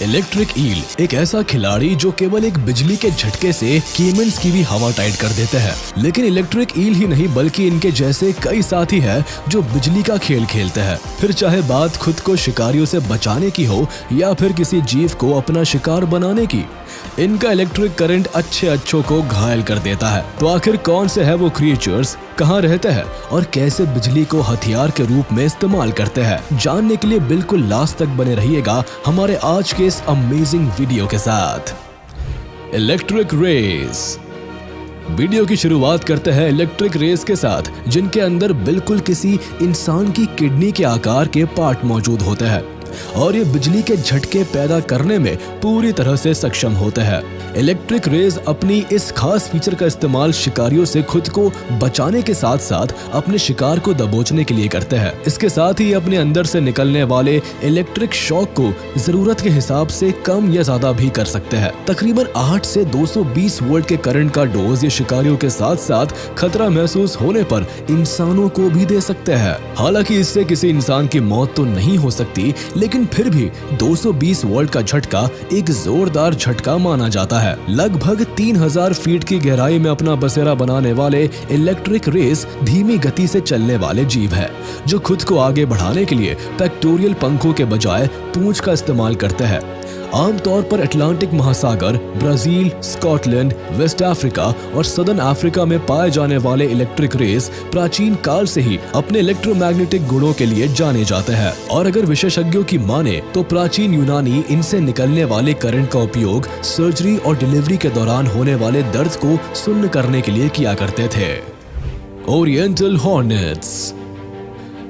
Electric eel एक ऐसा खिलाड़ी जो केवल एक बिजली के झटके से केमन्स की भी हवा टाइट कर देते हैं। लेकिन इलेक्ट्रिक ईल ही नहीं बल्कि इनके जैसे कई साथी हैं जो बिजली का खेल खेलते हैं। फिर चाहे बात खुद को शिकारियों से बचाने की हो या फिर किसी जीव को अपना शिकार बनाने की, इनका इलेक्ट्रिक करंट अच्छों को घायल कर देता है। तो आखिर कौन से है वो क्रिएचर्स, कहाँ रहते हैं और कैसे बिजली को हथियार के रूप में इस्तेमाल करते हैं, जानने के लिए बिल्कुल लास्ट तक बने रहिएगा हमारे आज के इस अमेजिंग वीडियो के साथ। Electric race. वीडियो की शुरुआत करते हैं इलेक्ट्रिक रेस के साथ, जिनके अंदर बिल्कुल किसी इंसान की किडनी के आकार के पार्ट मौजूद होते हैं और ये बिजली के झटके पैदा करने में पूरी तरह से सक्षम होते हैं। इलेक्ट्रिक रेज अपनी इस खास फीचर का इस्तेमाल शिकारियों से खुद को बचाने के साथ साथ अपने शिकार को दबोचने के लिए करते हैं। इसके साथ ही अपने अंदर से निकलने वाले इलेक्ट्रिक शॉक को जरूरत के हिसाब से कम या ज्यादा भी कर सकते हैं। तकरीबन 8 से 220 वोल्ट के करंट का डोज ये शिकारियों के साथ साथ खतरा महसूस होने पर इंसानों को भी दे सकते हैं। हालांकि इससे किसी इंसान की मौत तो नहीं हो सकती, लेकिन फिर भी 220 वोल्ट का झटका एक जोरदार झटका माना जाता है। लगभग 3000 फीट की गहराई में अपना बसेरा बनाने वाले इलेक्ट्रिक रेस धीमी गति से चलने वाले जीव है, जो खुद को आगे बढ़ाने के लिए पेक्टोरियल पंखों के बजाय पूंछ का इस्तेमाल करते हैं। आमतौर पर अटलांटिक महासागर, ब्राजील, स्कॉटलैंड, वेस्ट अफ्रीका और सदर्न अफ्रीका में पाए जाने वाले इलेक्ट्रिक रेस प्राचीन काल से ही अपने इलेक्ट्रोमैग्नेटिक गुणों के लिए जाने जाते हैं। और अगर विशेषज्ञों की माने तो प्राचीन यूनानी इनसे निकलने वाले करंट का उपयोग सर्जरी और डिलीवरी के दौरान होने वाले दर्द को सुन्न करने के लिए किया करते थे। Oriental hornets.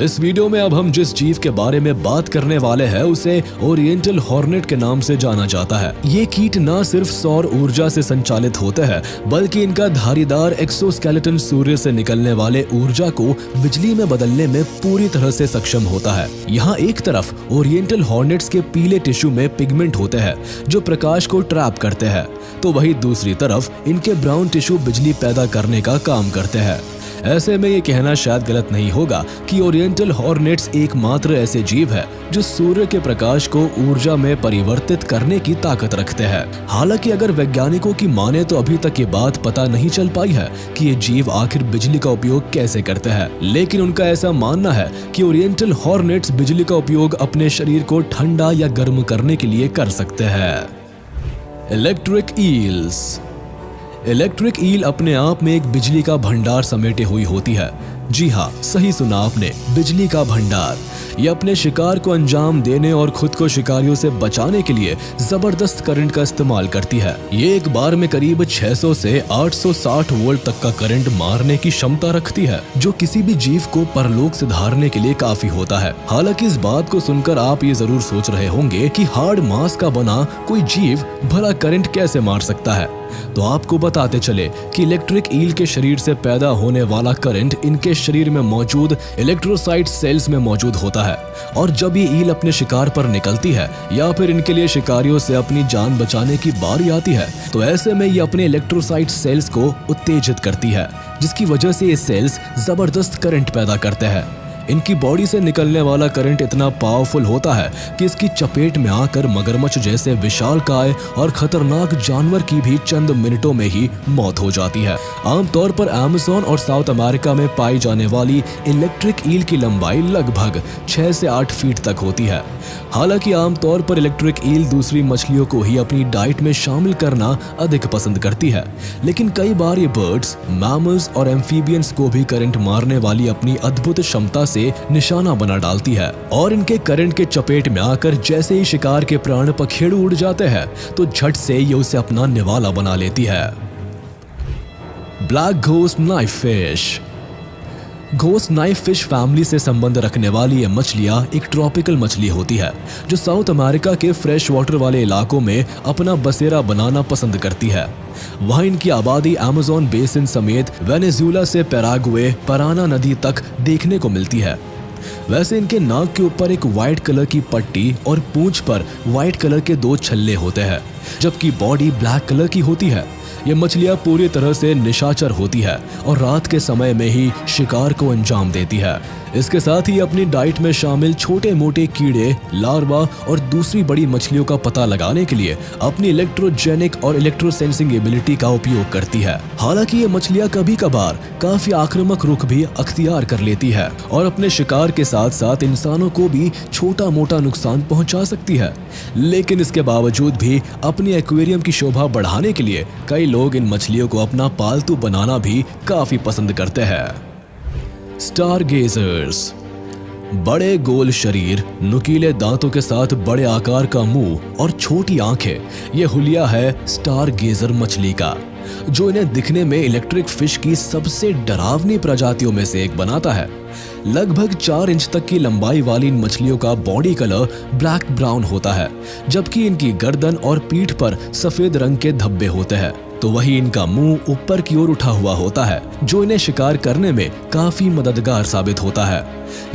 इस वीडियो में अब हम जिस जीव के बारे में बात करने वाले हैं उसे ओरिएंटल हॉर्नेट के नाम से जाना जाता है। ये कीट न सिर्फ सौर ऊर्जा से संचालित होते हैं, बल्कि इनका धारीदार एक्सोस्केलेटन सूर्य से निकलने वाले ऊर्जा को बिजली में बदलने में पूरी तरह से सक्षम होता है। यहाँ एक तरफ ओरिएंटल हॉर्नेट्स के पीले टिश्यू में पिगमेंट होते हैं जो प्रकाश को ट्रैप करते हैं, तो वही दूसरी तरफ इनके ब्राउन टिश्यू बिजली पैदा करने का काम करते हैं। ऐसे में ये कहना शायद गलत नहीं होगा कि ओरिएंटल हॉर्नेट्स एकमात्र ऐसे जीव है जो सूर्य के प्रकाश को ऊर्जा में परिवर्तित करने की ताकत रखते हैं। हालांकि अगर वैज्ञानिकों की माने तो अभी तक ये बात पता नहीं चल पाई है कि ये जीव आखिर बिजली का उपयोग कैसे करते हैं, लेकिन उनका ऐसा मानना है कि ओरिएंटल हॉर्नेट्स बिजली का उपयोग अपने शरीर को ठंडा या गर्म करने के लिए कर सकते हैं। Electric eels. इलेक्ट्रिक ईल अपने आप में एक बिजली का भंडार समेटे हुई होती है। जी हाँ, सही सुना आपने, बिजली का भंडार। ये अपने शिकार को अंजाम देने और खुद को शिकारियों से बचाने के लिए जबरदस्त करंट का इस्तेमाल करती है। ये एक बार में करीब 600 से 860 वोल्ट तक का करंट मारने की क्षमता रखती है, जो किसी भी जीव को परलोक से धारने के लिए काफी होता है। हालांकि इस बात को सुनकर आप ये जरूर सोच रहे होंगे कि हार्ड मास का बना कोई जीव भला करंट कैसे मार सकता है। तो आपको बताते चले कि इलेक्ट्रिक ईल के शरीर से पैदा होने वाला करंट इनके शरीर में मौजूद इलेक्ट्रोसाइट सेल्स में मौजूद होता है, और जब ये ईल अपने शिकार पर निकलती है या फिर इनके लिए शिकारियों से अपनी जान बचाने की बारी आती है, तो ऐसे में ये अपने इलेक्ट्रोसाइट सेल्स को उत्तेजित करती है, जिसकी वजह से ये सेल्स जबरदस्त करंट पैदा करते हैं। इनकी बॉडी से निकलने वाला करंट इतना पावरफुल होता है कि इसकी चपेट में आकर मगरमच्छ जैसे विशालकाय और खतरनाक जानवर की भी चंद मिनटों में ही मौत हो जाती है। आमतौर पर अमेज़न और साउथ अमेरिका में पाई जाने वाली इलेक्ट्रिक ईल की लंबाई लगभग 6 से 8 फीट तक होती है। हालांकि आमतौर पर इलेक्ट्रिक ईल दूसरी मछलियों को ही अपनी डाइट में शामिल करना अधिक पसंद करती है, लेकिन कई बार ये बर्ड्स, मैमल्स और एम्फीबियंस को भी करंट मारने वाली अपनी अद्भुत क्षमता से निशाना बना डालती है, और इनके करंट के चपेट में आकर जैसे ही शिकार के प्राण पखेरु उड़ जाते हैं तो झट से ये उसे अपना निवाला बना लेती है। Black ghost knife fish. Ghost knife fish family से संबंध रखने वाली ये मछलियाँ एक ट्रॉपिकल मछली होती है जो साउथ अमेरिका के फ्रेश वाटर वाले इलाकों में अपना बसेरा बनाना पसंद करती है। वहाँ इनकी आबादी अमेज़न बेसिन समेत वेनेजुएला से पैराग्वे, पराना नदी तक देखने को मिलती है। वैसे इनके नाक के ऊपर एक व्हाइट कलर की पट्टी और पूंछ पर व्हाइट कलर के 2 छल्ले होते हैं, जबकि बॉडी ब्लैक कलर की होती है। ये मछलियाँ पूरी तरह से निशाचर होती है और रात के समय में ही शिकार को अंजाम देती है। इसके साथ ही अपनी डाइट में शामिल छोटे मोटे कीड़े, लार्वा और दूसरी बड़ी मछलियों का पता लगाने के लिए अपनी इलेक्ट्रोजेनिक और इलेक्ट्रोसेंसिंग एबिलिटी का उपयोग करती है। हालांकि ये मछलियाँ कभी कभार काफी आक्रामक रुख भी अख्तियार कर लेती है और अपने शिकार के साथ साथ इंसानों को भी छोटा मोटा नुकसान पहुंचा सकती है। लेकिन इसके बावजूद भी अपनी एक्वेरियम की शोभा बढ़ाने के लिए कई लोग इन मछलियों को अपना पालतू बनाना भी काफी पसंद करते हैं। स्टारगेजर्स। बड़े गोल शरीर, नुकीले दांतों के साथ बड़े आकार का मुंह और छोटी आंखें, ये हुलिया है स्टारगेजर मछली का, जो इन्हें दिखने में इलेक्ट्रिक फिश की सबसे डरावनी प्रजातियों में से एक बनाता है। लगभग 4 इंच तक की लंबाई वाली इन मछलियों का बॉडी कलर ब्लैक ब्राउन होता है, जबकि इनकी गर्दन और पीठ पर सफेद रंग के धब्बे होते हैं। तो वही इनका मुंह ऊपर की ओर उठा हुआ होता है, जो इन्हें शिकार करने में काफी मददगार साबित होता है।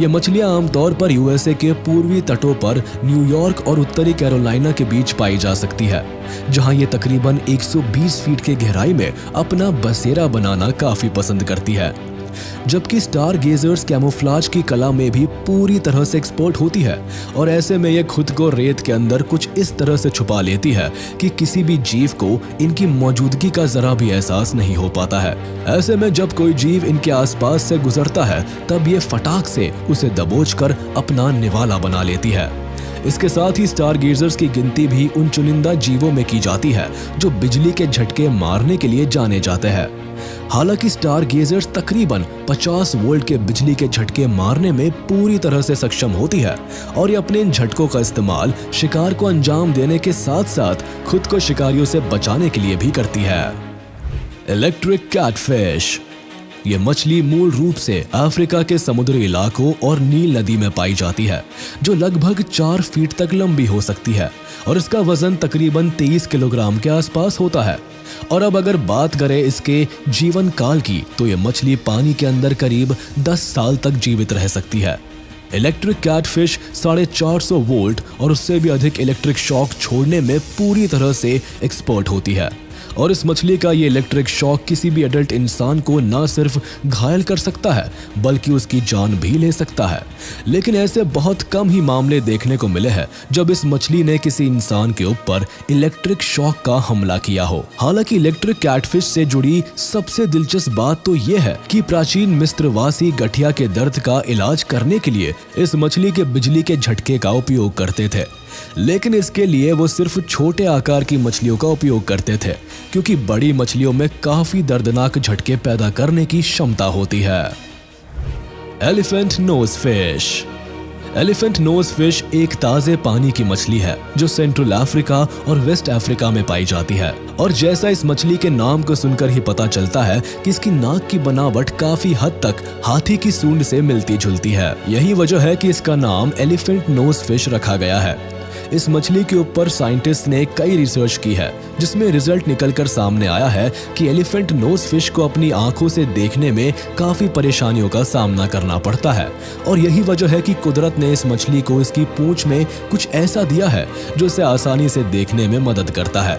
ये मछलियां आमतौर पर यूएसए के पूर्वी तटों पर न्यूयॉर्क और उत्तरी कैरोलिना के बीच पाई जा सकती है, जहां ये तकरीबन 120 फीट के गहराई में अपना बसेरा बनाना काफी पसंद करती है। जबकि स्टारगेजर्स कैमोफ्लाज की कला में भी पूरी तरह से एक्सपर्ट होती है और ऐसे में ये खुद को रेत के अंदर कुछ इस तरह से छुपा लेती है कि किसी भी जीव को इनकी मौजूदगी का जरा भी एहसास नहीं हो पाता है। ऐसे में जब कोई जीव इनके आसपास से गुजरता है तब ये फटाक से उसे दबोचकर अपना निवाला बना लेती है। इसके साथ ही स्टारगेजर्स की गिनती भी उन चुनिंदा जीवों में की जाती है जो बिजली के झटके मारने के लिए जाने जाते हैं। हालांकि स्टारगेजर्स तकरीबन 50 वोल्ट के बिजली के झटके मारने में पूरी तरह से सक्षम होती है और ये अपने इन झटकों का इस्तेमाल शिकार को अंजाम देने के साथ साथ खुद को शिकारियों से बचाने के लिए भी करती है। Electric catfish. ये मछली मूल रूप से अफ्रीका के समुद्री इलाकों और नील नदी में पाई जाती है, जो लगभग 4 फीट तक लंबी हो सकती है और इसका वजन तकरीबन 23 किलोग्राम के आसपास होता है। और अब अगर बात करें इसके जीवन काल की, तो ये मछली पानी के अंदर करीब 10 साल तक जीवित रह सकती है। इलेक्ट्रिक कैटफिश 450 वोल्ट और उससे भी अधिक इलेक्ट्रिक शॉक छोड़ने में पूरी तरह से एक्सपर्ट होती है और इस मछली का ये इलेक्ट्रिक शॉक किसी भी एडल्ट इंसान को न सिर्फ घायल कर सकता है बल्कि उसकी जान भी ले सकता है। लेकिन ऐसे बहुत कम ही मामले देखने को मिले हैं जब इस मछली ने किसी इंसान के ऊपर इलेक्ट्रिक शॉक का हमला किया हो। हालांकि इलेक्ट्रिक कैटफिश से जुड़ी सबसे दिलचस्प बात तो ये है कि प्राचीन मिस्रवासी गठिया के दर्द का इलाज करने के लिए इस मछली के बिजली के झटके का उपयोग करते थे, लेकिन इसके लिए वो सिर्फ छोटे आकार की मछलियों का उपयोग करते थे, क्योंकि बड़ी मछलियों में काफी दर्दनाक झटके पैदा करने की क्षमता होती है। Elephant nose fish. Elephant nose fish एक ताजे पानी की मछली है जो सेंट्रल अफ्रीका और वेस्ट अफ्रीका में पाई जाती है और जैसा इस मछली के नाम को सुनकर ही पता चलता है कि इसकी नाक की बनावट काफी हद तक हाथी की सूंड से मिलती जुलती है। यही वजह है कि इसका नाम एलिफेंट नोज फिश रखा गया है। इस मछली के ऊपर साइंटिस्ट ने कई रिसर्च की है जिसमें रिजल्ट निकलकर सामने आया है कि एलिफेंट नोज फिश को अपनी आंखों से देखने में काफी परेशानियों का सामना करना पड़ता है और यही वजह है कि कुदरत ने इस मछली को इसकी पूंछ में कुछ ऐसा दिया है जो इसे आसानी से देखने में मदद करता है।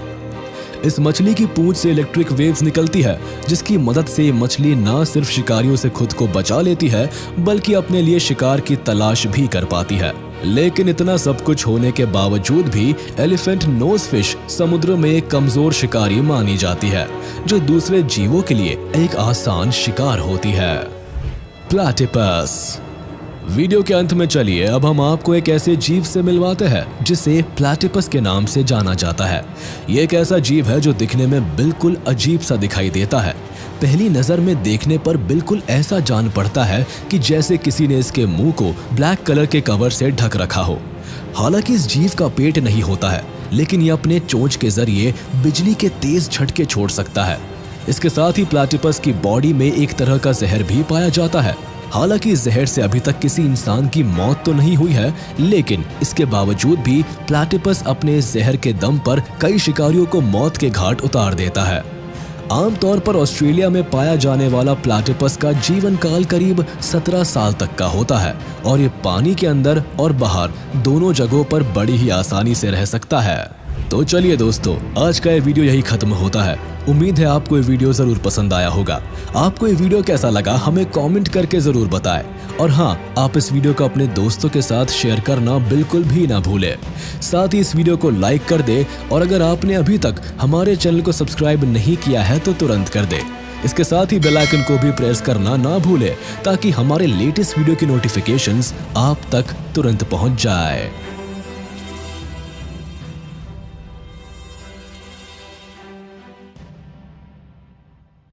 इस मछली की पूंछ से इलेक्ट्रिक वेव्स निकलती है जिसकी मदद से ये मछली न सिर्फ शिकारियों से खुद को बचा लेती है बल्कि अपने लिए शिकार की तलाश भी कर पाती है। लेकिन इतना सब कुछ होने के बावजूद भी एलिफेंट नोज फिश समुद्र में एक कमजोर शिकारी मानी जाती है जो दूसरे जीवों के लिए एक आसान शिकार होती है। प्लैटिपस। वीडियो के अंत में चलिए अब हम आपको एक ऐसे जीव से मिलवाते हैं जिसे प्लैटिपस के नाम से जाना जाता है। ये एक ऐसा जीव है जो दिखने में बिल्कुल अजीब सा दिखाई देता है। पहली नजर में देखने पर बिल्कुल ऐसा जान पड़ता है कि जैसे किसी ने इसके मुंह को ब्लैक कलर के कवर से ढक रखा हो। हालांकि इस जीव का पेट नहीं होता है, लेकिन ये अपने चोंच के जरिए बिजली के तेज झटके छोड़ सकता है। इसके साथ ही प्लैटिपस की बॉडी में एक तरह का जहर भी पाया जाता है। हालांकि इस जहर से अभी तक किसी इंसान की मौत तो नहीं हुई है, लेकिन इसके बावजूद भी प्लैटिपस अपने इस जहर के दम पर कई शिकारियों को मौत के घाट उतार देता है। आमतौर पर ऑस्ट्रेलिया में पाया जाने वाला प्लैटिपस का जीवन काल करीब 17 साल तक का होता है और ये पानी के अंदर और बाहर दोनों जगहों पर बड़ी ही आसानी से रह सकता है। तो चलिए दोस्तों, आज का ये वीडियो यही खत्म होता है। उम्मीद है आपको ये वीडियो जरूर पसंद आया होगा। आपको ये वीडियो कैसा लगा हमें कमेंट करके जरूर बताएं। और हाँ, आप इस वीडियो को अपने दोस्तों के साथ शेयर करना बिल्कुल भी ना भूलें। साथ ही इस वीडियो को लाइक कर दे और अगर आपने अभी तक हमारे चैनल को सब्सक्राइब नहीं किया है तो तुरंत कर दे। इसके साथ ही बेल आइकन को भी प्रेस करना ना भूलें ताकि हमारे लेटेस्ट वीडियो की नोटिफिकेशंस आप तक तुरंत पहुंच जाए।